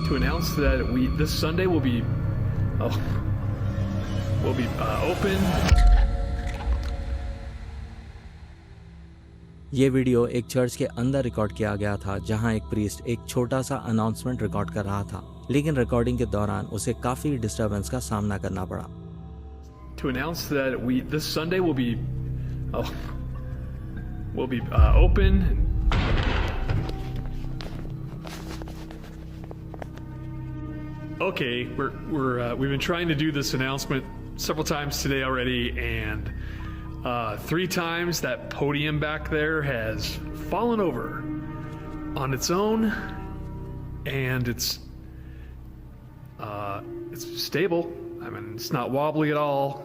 to announce that this Sunday will be open. ये video एक church के अंदर रिकॉर्ड किया गया था जहां एक प्रीस्ट एक छोटा सा अनाउंसमेंट रिकॉर्ड कर रहा था, लेकिन रिकॉर्डिंग के दौरान उसे काफी डिस्टरबेंस का सामना करना पड़ा। To announce that this Sunday will be open. Okay, we've been trying to do this announcement several times today already, and 3 times that podium back there has fallen over on its own, and it's stable. I mean, it's not wobbly at all.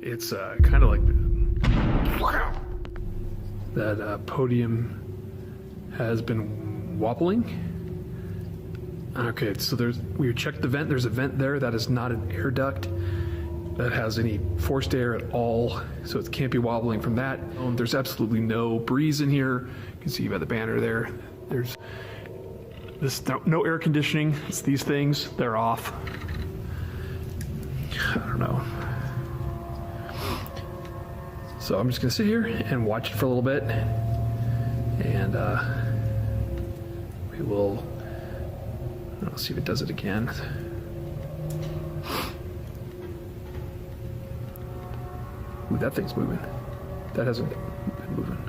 It's kind of like that podium has been wobbling. Okay, so we checked the vent. There's a vent there that is not an air duct that has any forced air at all, so it can't be wobbling from that. There's absolutely no breeze in here. You can see by the banner there. There's no air conditioning. It's these things. They're off. I don't know. So I'm just gonna sit here and watch it for a little bit, and we will. I'll see if it does it again. Ooh, that thing's moving. That hasn't been moving.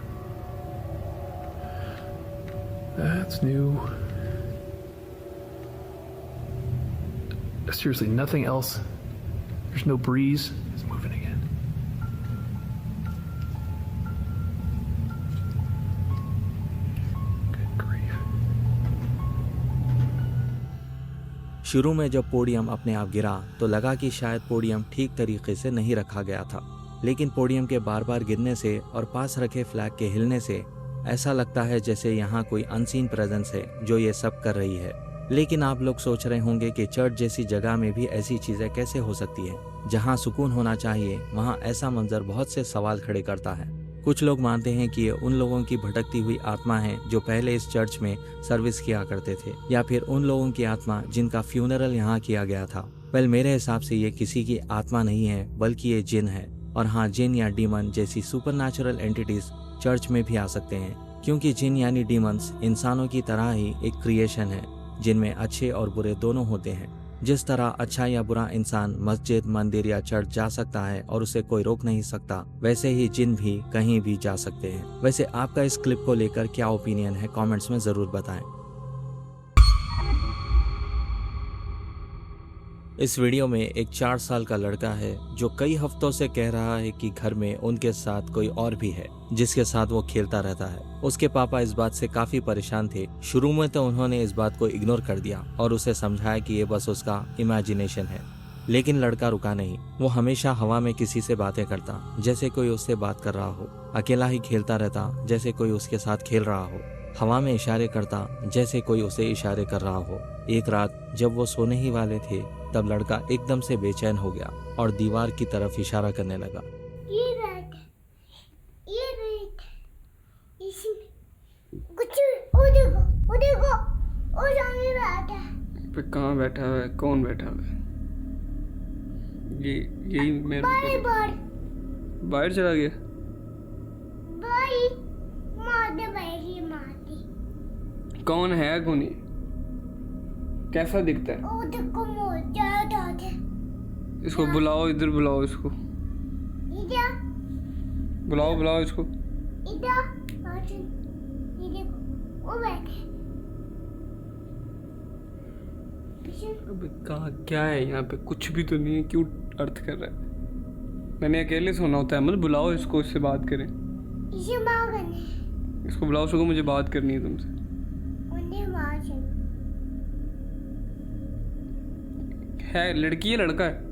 That's new. Seriously, nothing else. There's no breeze. It's moving again. Good grief. शुरू में जब podium अपने आप गिरा तो लगा कि शायद पोडियम ठीक तरीके से नहीं रखा गया था, लेकिन पोडियम के बार बार गिरने से और पास रखे फ्लैग के हिलने से ऐसा लगता है जैसे यहाँ कोई अनसीन प्रेजेंस है जो ये सब कर रही है। लेकिन आप लोग सोच रहे होंगे कि चर्च जैसी जगह में भी ऐसी चीजें कैसे हो सकती है, जहाँ सुकून होना चाहिए वहाँ ऐसा मंजर बहुत से सवाल खड़े करता है। कुछ लोग मानते हैं कि ये उन लोगों की भटकती हुई आत्मा है जो पहले इस चर्च में सर्विस किया करते थे, या फिर उन लोगों की आत्मा जिनका फ्यूनरल यहाँ किया गया था। वेल, मेरे हिसाब से ये किसी की आत्मा नहीं है बल्कि ये जिन है। और हाँ, जिन या डीमन जैसी सुपरनैचुरल एंटिटीज चर्च में भी आ सकते हैं, क्योंकि जिन यानी डीमंस इंसानों की तरह ही एक क्रिएशन है जिनमें अच्छे और बुरे दोनों होते हैं। जिस तरह अच्छा या बुरा इंसान मस्जिद, मंदिर या चर्च जा सकता है और उसे कोई रोक नहीं सकता, वैसे ही जिन भी कहीं भी जा सकते हैं। वैसे आपका इस क्लिप को लेकर क्या ओपिनियन है, कमेंट्स में जरूर बताएं। इस वीडियो में एक 4 साल का लड़का है जो कई हफ्तों से कह रहा है कि घर में उनके साथ कोई और भी है जिसके साथ वो खेलता रहता है। उसके पापा इस बात से काफी परेशान थे। शुरू में तो उन्होंने इस बात को इग्नोर कर दिया और उसे समझाया कि ये बस उसका इमेजिनेशन है, लेकिन लड़का रुका नहीं। वो हमेशा हवा में किसी से बातें करता जैसे कोई उससे बात कर रहा हो, अकेला ही खेलता रहता जैसे कोई उसके साथ खेल रहा हो, हवा में इशारे करता जैसे कोई उसे इशारे कर रहा हो। एक रात जब वो सोने ही वाले थे तब लड़का एकदम से बेचैन हो गया और दीवार की तरफ इशारा करने लगा। ये इसमें कुछ वो देखो वो सामने बैठा है। पे कहाँ बैठा हुआ है? कौन बैठा हुआ है? यही मेरे बाहर चला गया। कौन है? कौन है? कैसा दिखता है? ओ देखो मोटा। इसको बुलाओ, इधर बुलाओ इसको। इधर बुलाओ इसको। इधर ये देखो वो बैठे। अबे कहाँ क्या है यहाँ पे? कुछ भी तो नहीं है। क्यों अर्थ कर रहा है? मैंने अकेले सोना होता है। मतलब बुलाओ इसको, इससे बात करें। इसे बात करनी। इसको बुलाओ, उसको मुझे बात करनी है तुमसे। है लड़की है लड़का है?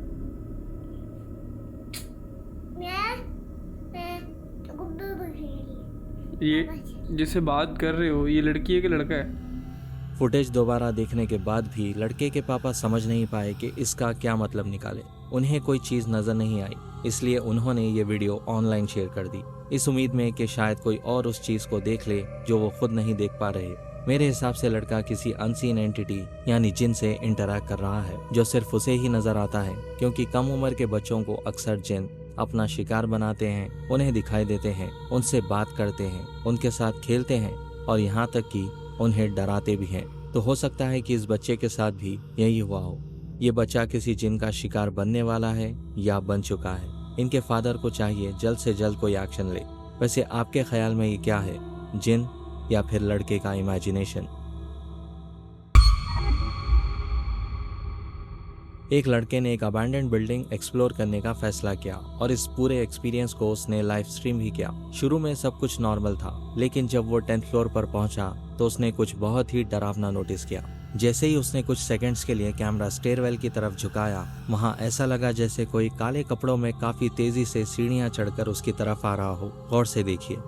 ये जिससे बात कर रहे हो ये लड़की है कि लड़का है? फुटेज दोबारा देखने के बाद भी लड़के के पापा समझ नहीं पाए कि इसका क्या मतलब निकाले। उन्हें कोई चीज नजर नहीं आई, इसलिए उन्होंने ये वीडियो ऑनलाइन शेयर कर दी, इस उम्मीद में कि शायद कोई और उस चीज को देख ले जो वो खुद नहीं देख पा रहे। मेरे हिसाब से लड़का किसी अनसीन एंटिटी यानी जिन से इंटरैक्ट कर रहा है, जो सिर्फ उसे ही नजर आता है, क्योंकि कम उम्र के बच्चों को अक्सर जिन अपना शिकार बनाते हैं, उन्हें दिखाई देते हैं, उनसे बात करते हैं, उनके साथ खेलते हैं और यहाँ तक कि उन्हें डराते भी हैं। तो हो सकता है कि इस बच्चे के साथ भी यही हुआ हो। ये बच्चा किसी जिन का शिकार बनने वाला है या बन चुका है। इनके फादर को चाहिए जल्द से जल्द कोई एक्शन ले। वैसे आपके ख्याल में ये क्या है, जिन या फिर लड़के का इमेजिनेशन? एक लड़के ने एक अबैंडन्ड बिल्डिंग एक्सप्लोर करने का फैसला किया और इस पूरे एक्सपीरियंस को उसने लाइव स्ट्रीम भी किया। शुरू में सब कुछ नॉर्मल था, लेकिन जब वो 10th फ्लोर पर पहुंचा तो उसने कुछ बहुत ही डरावना नोटिस किया। जैसे ही उसने कुछ सेकंड्स के लिए कैमरा स्टेयरवेल की तरफ झुकाया, वहां ऐसा लगा जैसे कोई काले कपड़ों में काफी तेजी से सीढ़ियां चढ़कर उसकी तरफ आ रहा हो। गौर से देखिए।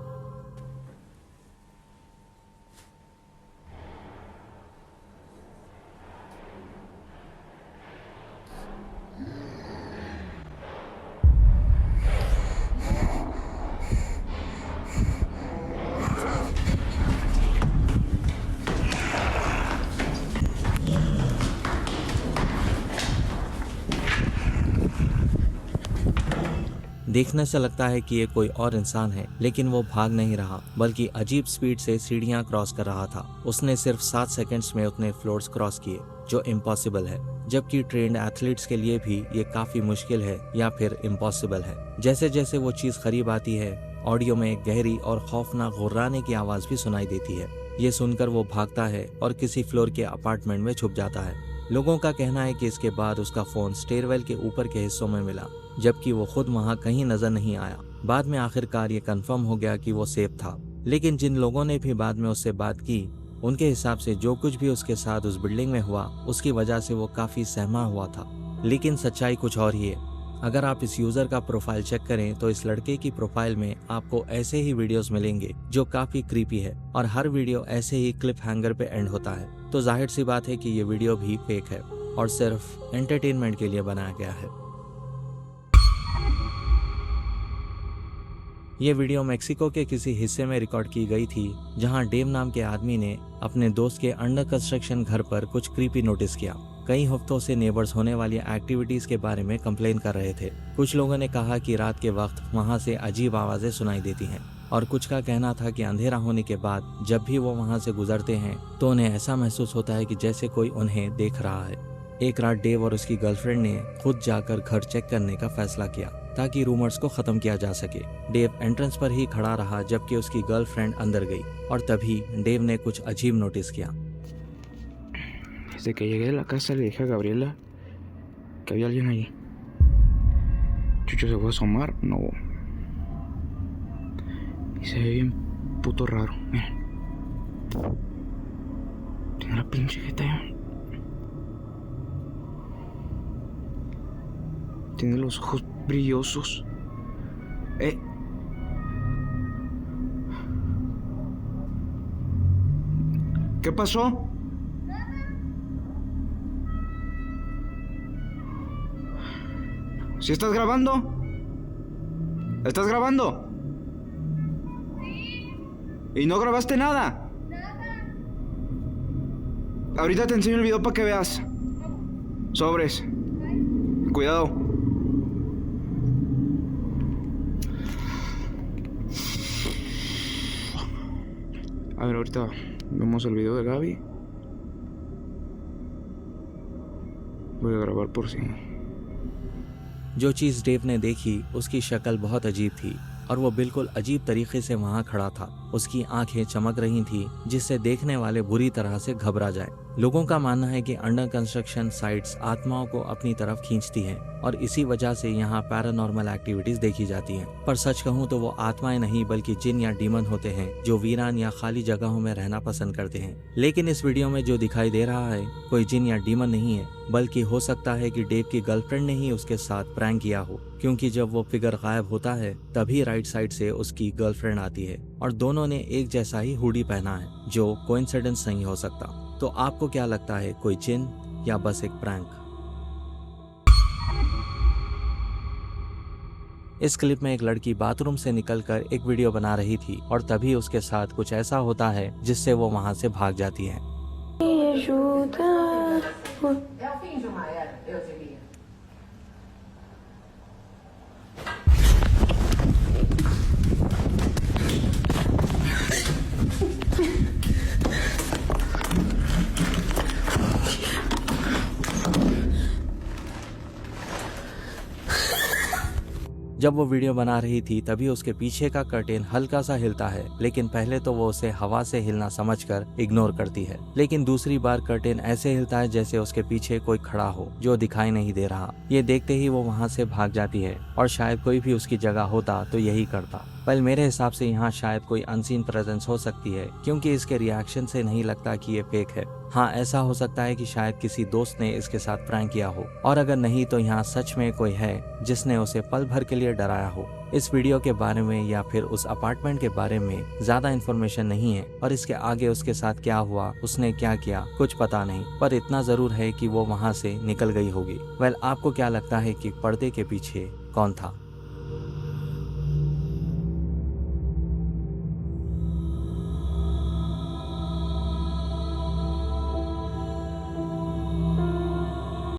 देखने से लगता है कि ये कोई और इंसान है, लेकिन वो भाग नहीं रहा, बल्कि अजीब स्पीड से सीढ़ियां क्रॉस कर रहा था। उसने सिर्फ 7 सेकंड्स में उतने फ्लोर्स क्रॉस किए, जो इम्पॉसिबल है, जबकि ट्रेन्ड एथलीट्स के लिए भी ये काफी मुश्किल है या फिर इम्पॉसिबल है। जैसे जैसे वो चीज करीब आती है, ऑडियो में एक गहरी और खौफनाक गुर्राने की आवाज भी सुनाई देती है। ये सुनकर वो भागता है और किसी फ्लोर के अपार्टमेंट में छुप जाता है। लोगों का कहना है कि इसके बाद उसका फोन स्टेयरवेल के ऊपर के हिस्सों में मिला, जबकि वो खुद वहां कहीं नजर नहीं आया। बाद में आखिरकार ये कंफर्म हो गया कि वो सेफ था, लेकिन जिन लोगों ने भी बाद में उससे बात की, उनके हिसाब से जो कुछ भी उसके साथ उस बिल्डिंग में हुआ, उसकी वजह से वो काफी सहमा हुआ था। लेकिन सच्चाई कुछ और ही है। अगर आप इस यूजर का प्रोफाइल चेक करें तो इस लड़के की प्रोफाइल में आपको ऐसे ही वीडियोस मिलेंगे जो काफी क्रीपी है, और हर वीडियो ऐसे ही क्लिप हैंगर पे एंड होता है। तो जाहिर सी बात है कि ये वीडियो भी फेक है और सिर्फ एंटरटेनमेंट के लिए बनाया गया है। ये वीडियो मेक्सिको के किसी हिस्से में रिकॉर्ड की गई थी, जहां डेव नाम के आदमी ने अपने दोस्त के अंडर कंस्ट्रक्शन घर पर कुछ क्रीपी नोटिस किया। कई हफ्तों से नेबर्स होने वाली एक्टिविटीज के बारे में कंप्लेन कर रहे थे। कुछ लोगों ने कहा कि रात के वक्त वहां से अजीब आवाजें सुनाई देती हैं, और कुछ का कहना था कि अंधेरा होने के बाद जब भी वो वहां से गुजरते हैं तो उन्हें ऐसा महसूस होता है कि जैसे कोई उन्हें देख रहा है। एक रात डेव और उसकी गर्लफ्रेंड ने खुद जाकर घर चेक करने का फैसला किया ताकि रूमर्स को खत्म किया जा सके। डेव एंट्रेंस पर ही खड़ा रहा जबकि उसकी गर्लफ्रेंड अंदर गई, और तभी डेव ने कुछ अजीब नोटिस किया। Desde que llegué a la casa le dije a Gabriela que había alguien allí. Chucho se fue a asomar, no. Y se ve bien puto raro, miren. Tiene la pinche jeta ya. Tiene los ojos brillosos. ¿Qué pasó? ¿Sí estás grabando? ¿Estás grabando? Sí. ¿Y no grabaste nada? Nada. Ahorita te enseño el video para que veas. Sobres. Cuidado. A ver, ahorita vemos el video de Gaby. Voy a grabar por si... जो चीज Dave ने देखी उसकी शक्ल बहुत अजीब थी, और वो बिल्कुल अजीब तरीके से वहां खड़ा था। उसकी आंखें चमक रही थी, जिससे देखने वाले बुरी तरह से घबरा जाए। लोगों का मानना है कि अंडर कंस्ट्रक्शन साइट्स आत्माओं को अपनी तरफ खींचती हैं, और इसी वजह से यहाँ पैरानॉर्मल एक्टिविटीज देखी जाती हैं। पर सच कहूँ तो वो आत्माएं नहीं बल्कि जिन या डीमन होते हैं, जो वीरान या खाली जगहों में रहना पसंद करते हैं। लेकिन इस वीडियो में जो दिखाई दे रहा है कोई जिन या डीमन नहीं है, बल्कि हो सकता है कि डेव की गर्लफ्रेंड ने ही उसके साथ प्रैंक किया हो, क्योंकि जब वो फिगर गायब होता है तभी राइट साइड से उसकी गर्लफ्रेंड आती है, और दोनों ने एक जैसा ही हुडी पहना है, जो कोइंसिडेंस नहीं हो सकता। तो आपको क्या लगता है, कोई जिन या बस एक प्रैंक? इस क्लिप में एक लड़की बाथरूम से निकलकर एक वीडियो बना रही थी और तभी उसके साथ कुछ ऐसा होता है जिससे वो वहां से भाग जाती है। जब वो वीडियो बना रही थी तभी उसके पीछे का कर्टेन हल्का सा हिलता है, लेकिन पहले तो वो उसे हवा से हिलना समझकर इग्नोर करती है, लेकिन दूसरी बार कर्टेन ऐसे हिलता है जैसे उसके पीछे कोई खड़ा हो जो दिखाई नहीं दे रहा। ये देखते ही वो वहाँ से भाग जाती है और शायद कोई भी उसकी जगह होता तो यही करता। पर मेरे हिसाब से यहाँ शायद कोई अनसीन प्रेजेंस हो सकती है, क्योंकि इसके रिएक्शन से नहीं लगता कि ये फेक है। हाँ, ऐसा हो सकता है कि शायद किसी दोस्त ने इसके साथ प्रैंक किया हो, और अगर नहीं तो यहाँ सच में कोई है जिसने उसे पल भर के लिए डराया हो। इस वीडियो के बारे में या फिर उस अपार्टमेंट के बारे में ज्यादा इन्फॉर्मेशन नहीं है, और इसके आगे उसके साथ क्या हुआ, उसने क्या किया, कुछ पता नहीं, पर इतना जरूर है कि वो वहाँ से निकल गई होगी। वेल, आपको क्या लगता है कि पर्दे के पीछे कौन था?